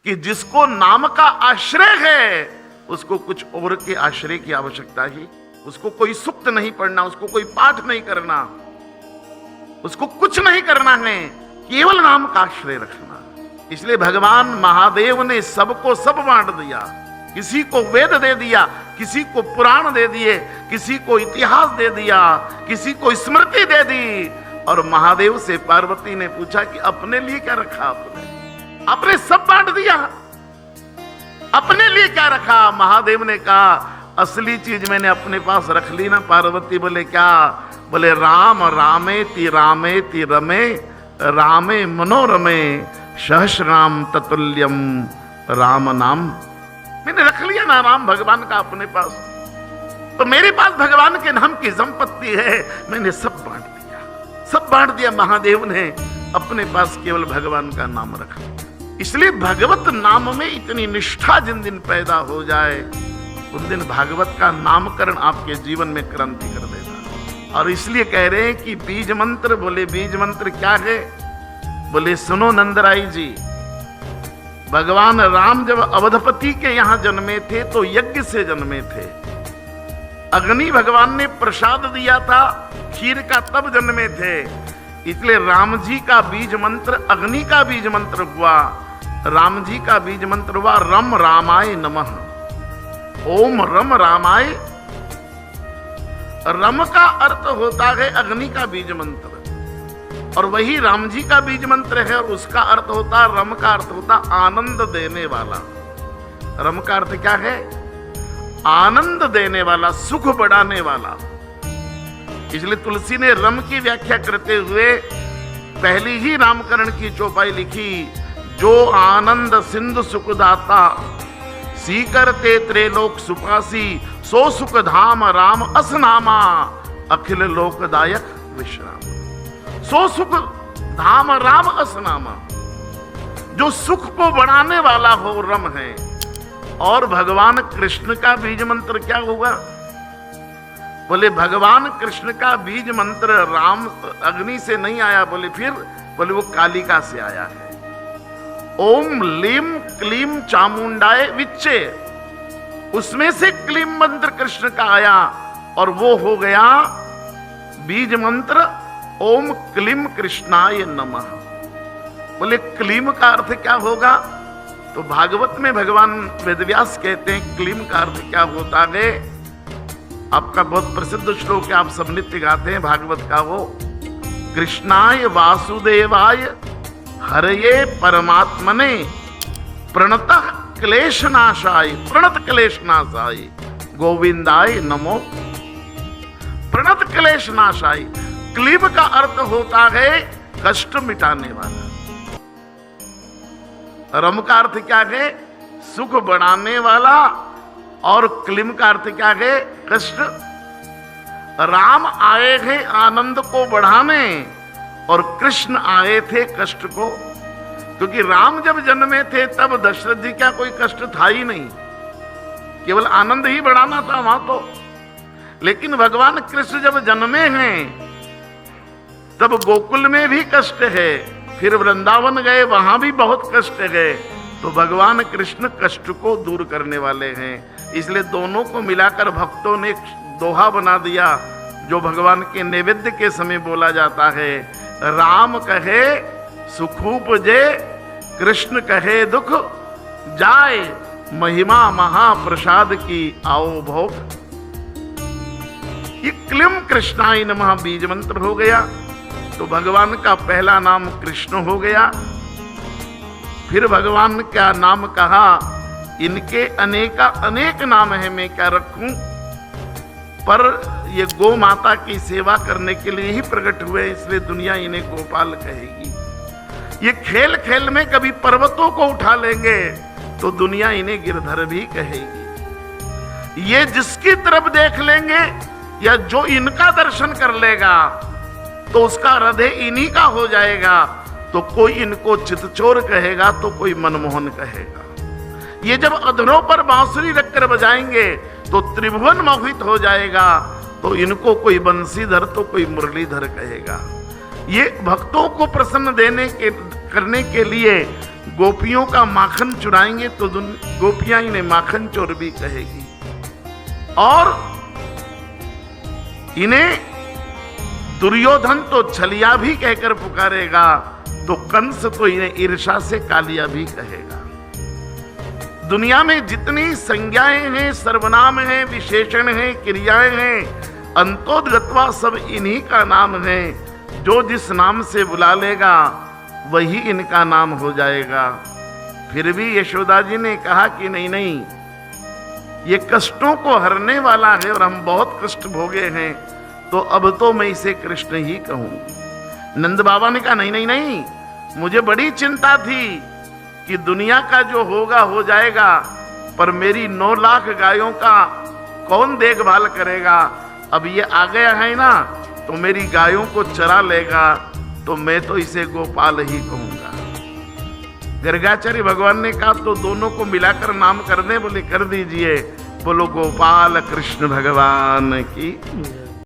कि जिसको नाम का आश्रय है उसको कुछ और के आश्रय की आवश्यकता ही, उसको कोई सुक्त नहीं पढ़ना, उसको कोई पाठ नहीं करना, उसको कुछ नहीं करना है, केवल नाम का आश्रय रखना। इसलिए भगवान महादेव ने सबको सब बांट दिया। किसी को वेद दे दिया, किसी को पुराण दे दिए, किसी को इतिहास दे दिया, किसी को स्मृति दे दी। और महादेव से पार्वती ने पूछा कि अपने लिए क्या रखा आपने? आपने सब बांट दिया, अपने लिए क्या रखा? महादेव ने कहा असली चीज मैंने अपने पास रख ली ना। पार्वती बोले क्या? बोले राम रामेति रामेति रमे रामे मनोरमे सहस्रनाम ततुल्यम राम नाम। मैंने रख लिया ना राम भगवान का अपने पास, तो मेरे पास भगवान के नाम की संपत्ति है, मैंने सब बांट दिया, सब बांट दिया। महादेव ने अपने पास केवल भगवान का नाम रखा। इसलिए भगवत नाम में इतनी निष्ठा जिन दिन पैदा हो जाए उन दिन भागवत का नामकरण आपके जीवन में क्रांति कर देगा। और इसलिए कह रहे हैं कि बीज मंत्र। बोले बीज मंत्र क्या है? बोले सुनो नंदराई जी, भगवान राम जब अवधपति के यहां जन्मे थे तो यज्ञ से जन्मे थे। अग्नि भगवान ने प्रसाद दिया था खीर का, तब जन्मे थे। इसलिए राम जी का बीज मंत्र अग्नि का बीज मंत्र हुआ। राम जी का बीज मंत्र हुआ रम रामाय नमः। ओम रम रामाय। रम का अर्थ होता है अग्नि का बीज मंत्र, और वही राम जी का बीज मंत्र है। और उसका अर्थ होता, रम का अर्थ होता आनंद देने वाला। रम का अर्थ क्या है? आनंद देने वाला, सुख बढ़ाने वाला। इसलिए तुलसी ने रम की व्याख्या करते हुए पहली ही नामकरण की चौपाई लिखी, जो आनंद सिंधु सुखदाता सीकरते त्रेलोक सुपासी सो सुख धाम राम असनामा अखिल लोकदायक विश्राम। सो सुख धाम राम असनामा, जो सुख को बढ़ाने वाला हो रम है। और भगवान कृष्ण का बीज मंत्र क्या होगा? बोले भगवान कृष्ण का बीज मंत्र राम अग्नि से नहीं आया। बोले फिर? बोले वो कालिका से आया है। ओम लीम क्लीम चामुंडाए विच्चे, उसमें से क्लीम मंत्र कृष्ण का आया और वो हो गया बीज मंत्र ओम क्लीम कृष्णाय नमः। बोले क्लीम का अर्थ क्या होगा? तो भागवत में भगवान वेदव्यास कहते हैं क्लीम का अर्थ क्या होता है। आपका बहुत प्रसिद्ध श्लोक है, आप सब नित्य गाते हैं भागवत का। वो कृष्णाय वासुदेवाय हरये परमात्मने प्रणतः क्लेशनाशाय प्रणत क्लेशनाशाय गोविंदाय नमो। प्रणत क्लेशनाशाय, क्लीब का अर्थ होता है कष्ट मिटाने वाला। रम का अर्थ क्या है? सुख बढ़ाने वाला। और क्लीम का अर्थ क्या है? कष्ट। राम आए थे आनंद को बढ़ाने और कृष्ण आए थे कष्ट को। क्योंकि राम जब जन्मे थे तब दशरथ जी का कोई कष्ट था ही नहीं, केवल आनंद ही बढ़ाना था वहां तो। लेकिन भगवान कृष्ण जब जन्मे हैं तब गोकुल में भी कष्ट है, फिर वृंदावन गए वहां भी बहुत कष्ट है। तो भगवान कृष्ण कष्ट को दूर करने वाले हैं। इसलिए दोनों को मिलाकर भक्तों ने एक दोहा बना दिया जो भगवान के नैवेद्य के समय बोला जाता है। राम कहे सुख उपजे, कृष्ण कहे दुख जाए, महिमा महाप्रसाद की आओ भोग। ये क्लीम कृष्णाय नमः बीज मंत्र हो गया। तो भगवान का पहला नाम कृष्ण हो गया। फिर भगवान का नाम कहा, इनके अनेक नाम है, मैं क्या रखूं? पर ये गौ माता की सेवा करने के लिए ही प्रकट हुए, इसलिए दुनिया इन्हें गोपाल कहेगी। ये खेल खेल में कभी पर्वतों को उठा लेंगे तो दुनिया इन्हें गिरधर भी कहेगी। ये जिसकी तरफ देख लेंगे या जो इनका दर्शन कर लेगा तो उसका हृदय इन्हीं का हो जाएगा। तो कोई इनको चितचोर कहेगा तो कोई मनमोहन कहेगा। ये जब अधरों पर बांसुरी रखकर बजाएंगे तो त्रिभुवन मोहित हो जाएगा। तो इनको कोई बंसीधर तो कोई मुरलीधर कहेगा। ये भक्तों को प्रसन्न करने के लिए गोपियों का माखन चुराएंगे तो गोपियां इन्हें माखन चोर भी कहेगी, और इन्हें दुर्योधन तो छलिया भी कहकर पुकारेगा, तो कंस तो इन्हें ईर्ष्या से कालिया भी कहेगा। दुनिया में जितनी संज्ञाएं हैं, सर्वनाम हैं, विशेषण हैं, क्रियाएं हैं, अंतोदगत्वा सब इन्हीं का नाम है। जो जिस नाम से बुला लेगा वही इनका नाम हो जाएगा। फिर भी यशोदा जी ने कहा कि नहीं नहीं, ये कष्टों को हरने वाला है और हम बहुत कष्ट भोगे हैं, तो अब तो मैं इसे कृष्ण ही कहूं। नंद बाबा ने कहा नहीं नहीं नहीं, मुझे बड़ी चिंता थी कि दुनिया का जो होगा हो जाएगा, पर मेरी 9 लाख गायों का कौन देखभाल करेगा। अब ये आ गया है ना, तो मेरी गायों को चरा लेगा, तो मैं तो इसे गोपाल ही कहूंगा। गर्गाचार्य भगवान ने कहा तो दोनों को मिलाकर नाम कर दे। बोले कर दीजिए। बोलो गोपाल कृष्ण भगवान की।